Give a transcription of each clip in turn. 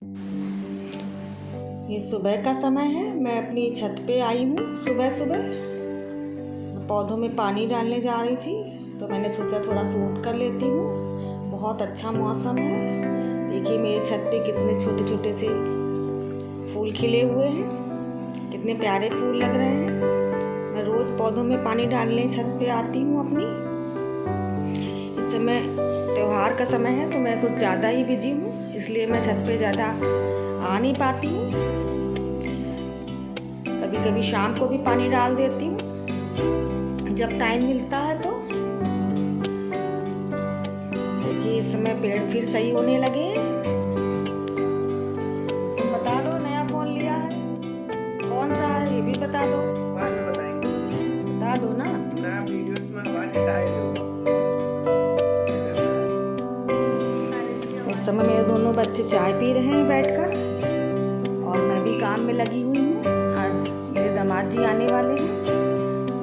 ये सुबह का समय है। मैं अपनी छत पे आई हूँ। सुबह सुबह पौधों में पानी डालने जा रही थी तो मैंने सोचा थोड़ा शूट कर लेती हूँ। बहुत अच्छा मौसम है। देखिए मेरे छत पे कितने छोटे छोटे से फूल खिले हुए हैं, कितने प्यारे फूल लग रहे हैं। मैं रोज़ पौधों में पानी डालने छत पे आती हूँ अपनी। इस समय त्योहार का समय है तो मैं कुछ ज़्यादा ही बिजी हूँ, इसलिए मैं छत पे ज़्यादा आ नहीं पाती हूँ। कभी कभी शाम को भी पानी डाल देती हूँ जब टाइम मिलता है तो। देखिए इस समय पेड़ फिर सही होने लगे हैं। तुम बता दो, नया फोन लिया है, कौन सा है ये भी बता दो। बाद में बताएंगे। बता दो ना। वीडियो में आवाज हटाए दो। इस समय मेरे दोनों बच्चे चाय पी रहे हैं बैठकर और मैं भी काम में लगी हुई हूँ। आज मेरे दामाद जी आने वाले हैं,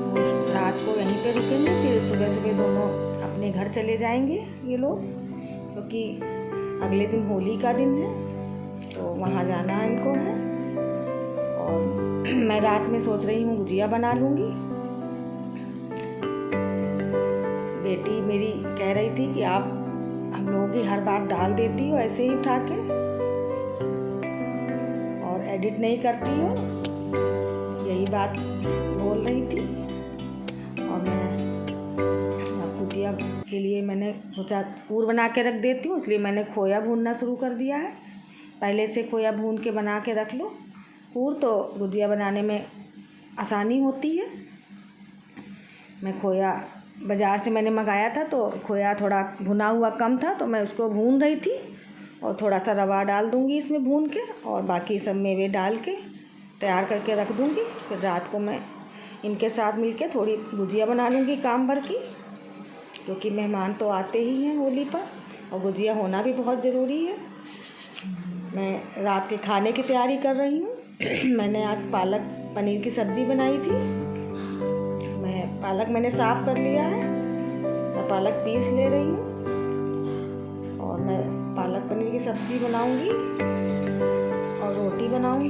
वो रात को यहीं पे रुकेंगे, फिर सुबह सुबह दोनों अपने घर चले जाएंगे ये लोग, क्योंकि अगले दिन होली का दिन है तो वहाँ जाना इनको है। और मैं रात में सोच रही हूँ गुजिया बना लूँगी। बेटी मेरी कह रही थी कि आप हम लोगों की हर बात डाल देती हो ऐसे ही उठा के और एडिट नहीं करती हो, यही बात बोल रही थी। और मैं अब गुजिया के लिए मैंने सोचा पूर बना के रख देती हूँ, इसलिए मैंने खोया भूनना शुरू कर दिया है। पहले से खोया भून के बना के रख लो पूर, तो गुजिया बनाने में आसानी होती है। मैं खोया बाज़ार से मैंने मंगाया था तो खोया थोड़ा भुना हुआ कम था तो मैं उसको भून रही थी, और थोड़ा सा रवा डाल दूँगी इसमें भून के, और बाकी सब मेवे डाल के तैयार करके रख दूँगी। फिर रात को मैं इनके साथ मिलके थोड़ी गुजिया बना लूँगी काम भर की, क्योंकि मेहमान तो आते ही हैं होली पर और गुजिया होना भी बहुत ज़रूरी है। मैं रात के खाने की तैयारी कर रही हूँ। मैंने आज पालक पनीर की सब्ज़ी बनाई थी। पालक मैंने साफ़ कर लिया है, मैं पालक पीस ले रही हूँ और मैं पालक पनीर की सब्ज़ी बनाऊँगी और रोटी बनाऊँगी।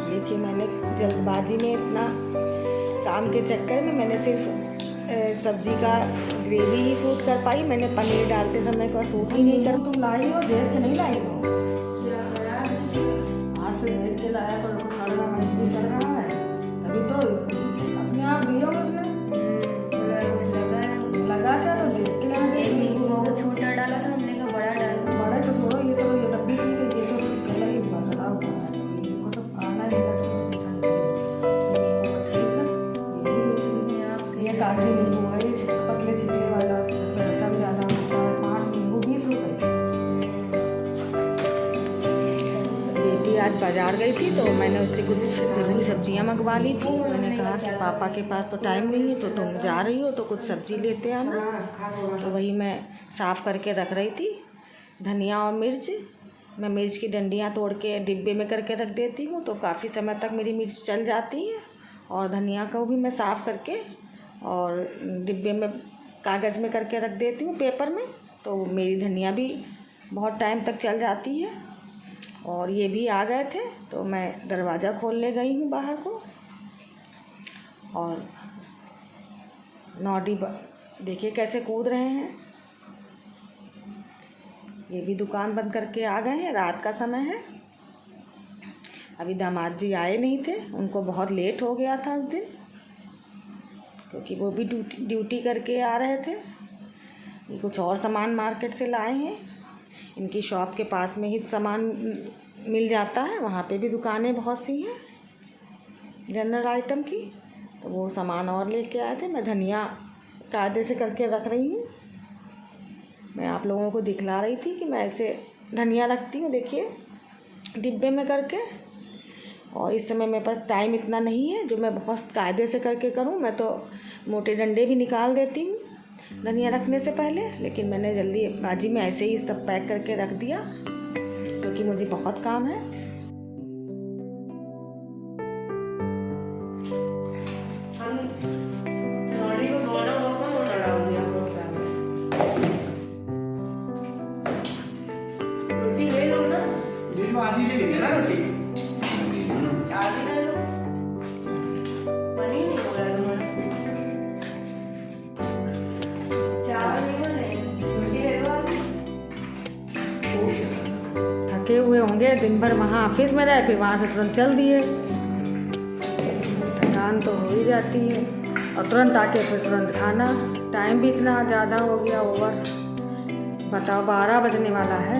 देखिए मैंने जल्दबाजी में इतना काम के चक्कर में मैंने सिर्फ सब्ज़ी का ग्रेवी ही सूट कर पाई, मैंने पनीर डालते समय का सूट ही नहीं कर। तुम लाई हो, देख के नहीं लाई हो, आज से देख के लाया करो, कुछ सड़ रहा है भी सड़ रहा है तभी तो अपने आप दिया उसमें कुछ लगा क्या, तो देख के लेना चाहिए। वो छोटा डाला था हमने का बड़ा डाला। बड़ा तो छोड़ो, ये तो ये तब भी ठीक है, ये तो कलर ही मसला हुआ है, ये देखो सब काला है ठीक है। ये कागजी नींबू है, ये पतले छिलके वाला, पैसा भी ज़्यादा होता है, 5 नींबू 20 रुपये। बेटी आज बाज़ार गई थी तो मैंने उससे कुछ ज़रूरी सब्जियां मंगवा ली थी। मैंने कहा कि पापा के पास तो टाइम नहीं है तो तुम जा रही हो तो कुछ सब्ज़ी लेते आना, तो वही मैं साफ़ करके रख रही थी। धनिया और मिर्च, मैं मिर्च की डंडियाँ तोड़ के डिब्बे में करके रख देती हूँ तो काफ़ी समय तक मेरी मिर्च चल जाती है। और धनिया को भी मैं साफ़ करके और डिब्बे में कागज़ में करके रख देती हूँ, पेपर में, तो मेरी धनिया भी बहुत टाइम तक चल जाती है। और ये भी आ गए थे तो मैं दरवाज़ा खोलने गई हूँ बाहर को, और नौडी देखिए कैसे कूद रहे हैं। ये भी दुकान बंद करके आ गए हैं, रात का समय है। अभी दामाद जी आए नहीं थे, उनको बहुत लेट हो गया था उस दिन, क्योंकि वो भी ड्यूटी करके आ रहे थे। ये कुछ और सामान मार्केट से लाए हैं, इनकी शॉप के पास में ही सामान मिल जाता है, वहाँ पे भी दुकानें बहुत सी हैं जनरल आइटम की, तो वो सामान और लेके आए थे। मैं धनिया कायदे से करके रख रही हूँ, मैं आप लोगों को दिखला रही थी कि मैं ऐसे धनिया रखती हूँ, देखिए डिब्बे में करके। और इस समय मेरे पास टाइम इतना नहीं है जो मैं बहुत कायदे से करके करूँ, मैं तो मोटे डंडे भी निकाल देती हूँ धनिया रखने से पहले, लेकिन मैंने जल्दीबाजी में ऐसे ही सब पैक करके रख दिया क्योंकि मुझे बहुत काम है। रोटी ले लो। आधी ले लीजिए ना रोटी। आधी ले लो। पनीर नहीं हो रहा है तुम्हारा। चावल नहीं बने, रोटी ले लो आधी। थके हुए होंगे दिन भर वहाँ ऑफिस में रहे, फिर वहाँ से तुरंत चल दिए। थकान तो हो ही जाती है, और तुरंत आके फिर तुरंत खाना। टाइम भी इतना ज़्यादा हो गया ओवर। बताओ 12 बजने वाला है,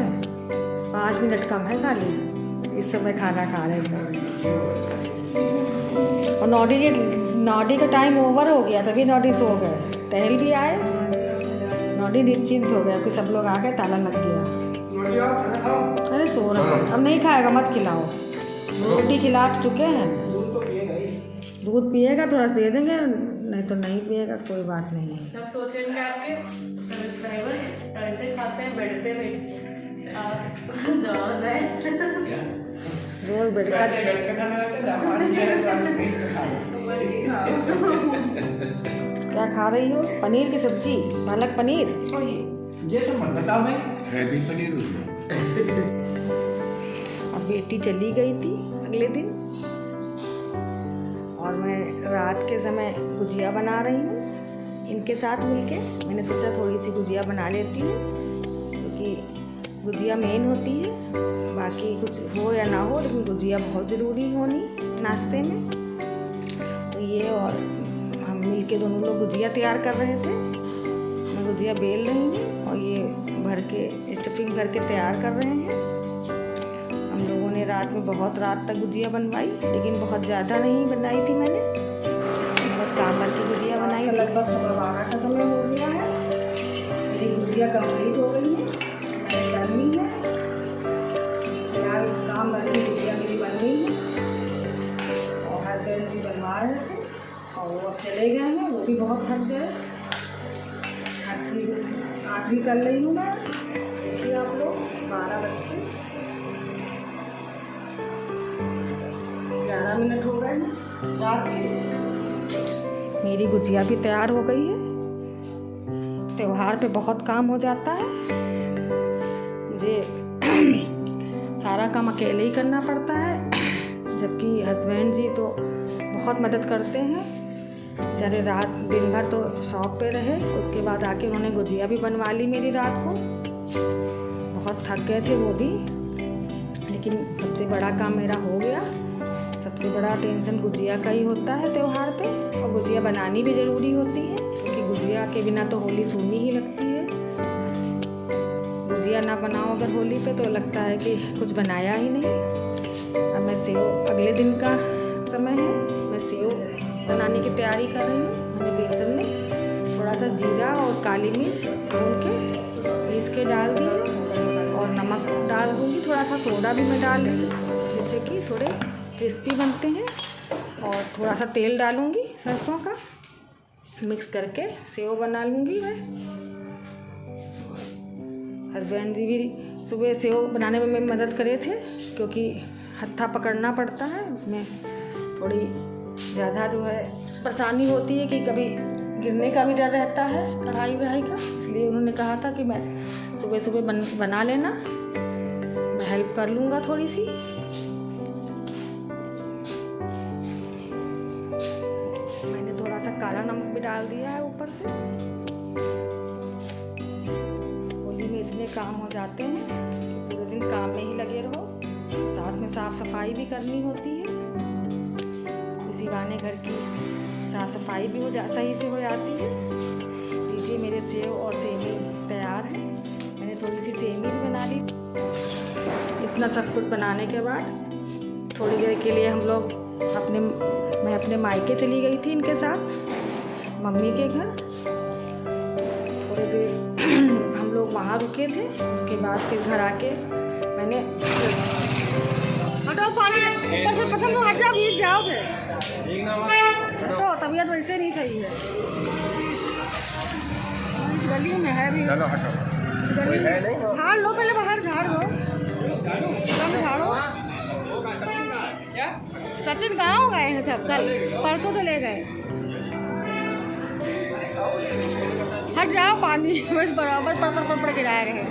5 मिनट कम है खाली, इस समय खाना खा रहे हैं। और नौडी का टाइम ओवर हो गया, तभी नौडी सो गए। टहल भी आए, नौडी निश्चिंत हो गया, फिर सब लोग आ गए, ताला लग गया। रोटी और खाना खाओ। अरे सो रहा है, अब नहीं खाएगा, मत खिलाओ। रोटी खिला चुके हैं, दूध तो पिएगा ही। दूध पिएगा थोड़ा सा दे देंगे, नहीं तो नहीं पिएगा, कोई बात नहीं है। सब सोचेंगे आपके सब्सक्राइबर कैसे खाते हैं बेड पे बैठ के। दर्द है। रोज बेड का बेड पे खाना खाते हैं, सामान किया है तो आज फ्रीज में खा लो। क्या खा रही हो? पनीर की सब्जी, पालक पनीर। ये सब मत बताओ भाई। हैवी पनीर उसमें। अब बेटी चली गई थी अगले दिन, और मैं रात के समय गुजिया बना रही हूँ इनके साथ मिलके। मैंने सोचा थोड़ी सी गुजिया बना लेती हूँ, क्योंकि गुजिया मेन होती है, बाकी कुछ हो या ना हो, लेकिन गुजिया बहुत ज़रूरी होनी नाश्ते में। तो ये और हम मिलके दोनों लोग गुजिया तैयार कर रहे थे। मैं गुजिया बेल रही हूँ और ये भर के स्टफिंग भर के तैयार कर रहे हैं। हम लोगों ने रात में बहुत रात तक गुजिया बनवाई, लेकिन बहुत ज़्यादा नहीं बनाई थी मैंने, बस काम भर की गुजिया बनाई। लगभग 12:15 का समय हो गया है, मेरी गुजिया कंप्लीट हो गई है, मैंने करनी है। फिलहाल काम भर की गुजिया मेरी बन गई है, और हस्बैंड जी बनवा रहे थे, और वो अब चले गए हैं, वो भी बहुत थक गए। आखिरी कर रही हूँ मैं। देखिए आप लोग, 12 बज के 11 मिनट हो गए हैं रात के। मेरी गुजिया भी तैयार हो गई है। त्योहार पे बहुत काम हो जाता है, मुझे सारा काम अकेले ही करना पड़ता है, जबकि हस्बैंड जी तो बहुत मदद करते हैं। बेचारे रात दिन भर तो शॉप पे रहे, उसके बाद आके उन्होंने गुजिया भी बनवा ली मेरी रात को। बहुत थक गए थे वो भी, लेकिन सबसे बड़ा काम मेरा हो गया। सबसे बड़ा टेंशन गुजिया का ही होता है त्यौहार पे, और गुजिया बनानी भी ज़रूरी होती है, क्योंकि गुजिया के बिना तो होली सूनी ही लगती है। गुजिया ना बनाओ अगर होली पे, तो लगता है कि कुछ बनाया ही नहीं। अब मैं सेव, अगले दिन का समय है, मैं सेव बनाने की तैयारी कर रही हूँ। मैंने बेसन में थोड़ा सा जीरा और काली मिर्च भून के पीस के डाल दिए, और नमक डाल दूँगी, थोड़ा सा सोडा भी मैं डाल दूँगी, जिससे कि थोड़े क्रिस्पी बनते हैं। और थोड़ा सा तेल डालूँगी सरसों का, मिक्स करके सेव बना लूँगी मैं। हस्बैंड जी भी सुबह सेव बनाने में मेरी मदद करे थे, क्योंकि हत्था पकड़ना पड़ता है, उसमें थोड़ी ज़्यादा जो है परेशानी होती है कि कभी गिरने का भी डर रहता है कढ़ाई वढ़ाई का। इसलिए उन्होंने कहा था कि मैं सुबह सुबह बना लेना, मैं हेल्प कर लूँगा थोड़ी सी। मैंने थोड़ा सा काला नमक भी डाल दिया है ऊपर से। होली में इतने काम हो जाते हैं कि पूरे दिन काम में ही लगे रहो, साथ में साफ़ सफाई भी करनी होती है। इसी बहाने घर की साफ़ सफाई भी सही से हो जाती है। लीजिए मेरे सेव और सेमी तैयार है। मैंने थोड़ी सी सेमी भी बना ली। इतना सब कुछ बनाने के बाद थोड़ी देर के लिए मैं अपने मायके चली गई थी इनके साथ, मम्मी के घर। थोड़ी देर हम लोग वहाँ रुके थे, उसके बाद फिर घर आके मैंने हटो, पानी ऊपर से पसंद हट जाओ, भीग जाओगे। हटो, तबीयत वैसे नहीं सही है। इस गली में है भी, चलो हटो, गली में झाड़ लो, पहले बाहर झाड़ दो, झाड़ो। सचिन गाँव गए हैं सब, कल परसों से ले गए। हट जाओ, पानी बस बराबर पड़ गिरा रहे हैं।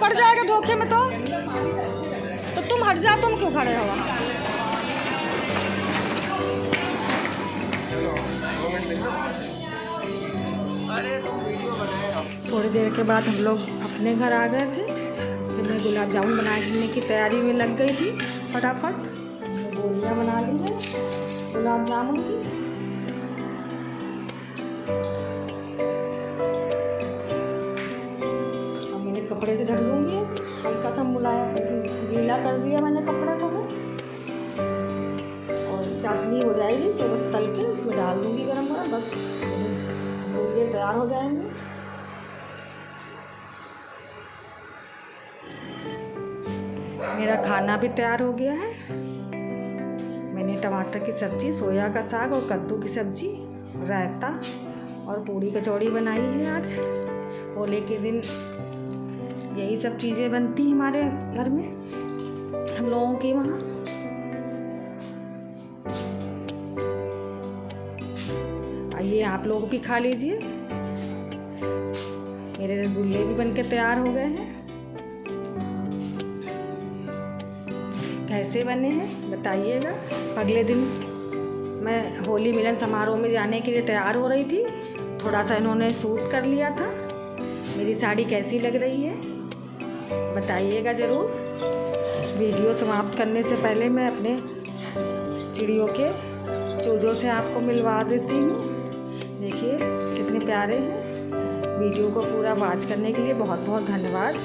पड़ जाएगा धोखे में। तो तुम हट जाओ, तुम क्यों खड़े हो वहाँ? थोड़ी देर के बाद हम लोग अपने घर आ गए थे। फिर मैं गुलाब जामुन बनाने की तैयारी में लग गई थी फटाफट। गोलियाँ बना ली है गुलाब जामुन की। अब मैंने कपड़े से ढक लूँगी, हल्का सा मुलायम गीला कर दिया मैंने कपड़े को है। और चाशनी हो जाएगी तो बस तल के उसमें डाल दूँगी गरम गरम, बस गोलियाँ तैयार हो जाएंगे। मेरा खाना भी तैयार हो गया है। मैंने टमाटर की सब्ज़ी, सोया का साग और कद्दू की सब्ज़ी, रायता और पूड़ी कचौड़ी बनाई है। आज होली के दिन यही सब चीज़ें बनती हमारे घर में, हम लोगों के वहाँ। आइए आप लोग भी खा लीजिए। मेरे रसगुल्ले भी बनके तैयार हो गए हैं। कैसे बने हैं बताइएगा। अगले दिन मैं होली मिलन समारोह में जाने के लिए तैयार हो रही थी। थोड़ा सा इन्होंने शूट कर लिया था। मेरी साड़ी कैसी लग रही है बताइएगा ज़रूर। वीडियो समाप्त करने से पहले मैं अपने चिड़ियों के चूज़ों से आपको मिलवा देती हूँ। देखिए कितने प्यारे हैं। वीडियो को पूरा वॉच करने के लिए बहुत बहुत धन्यवाद।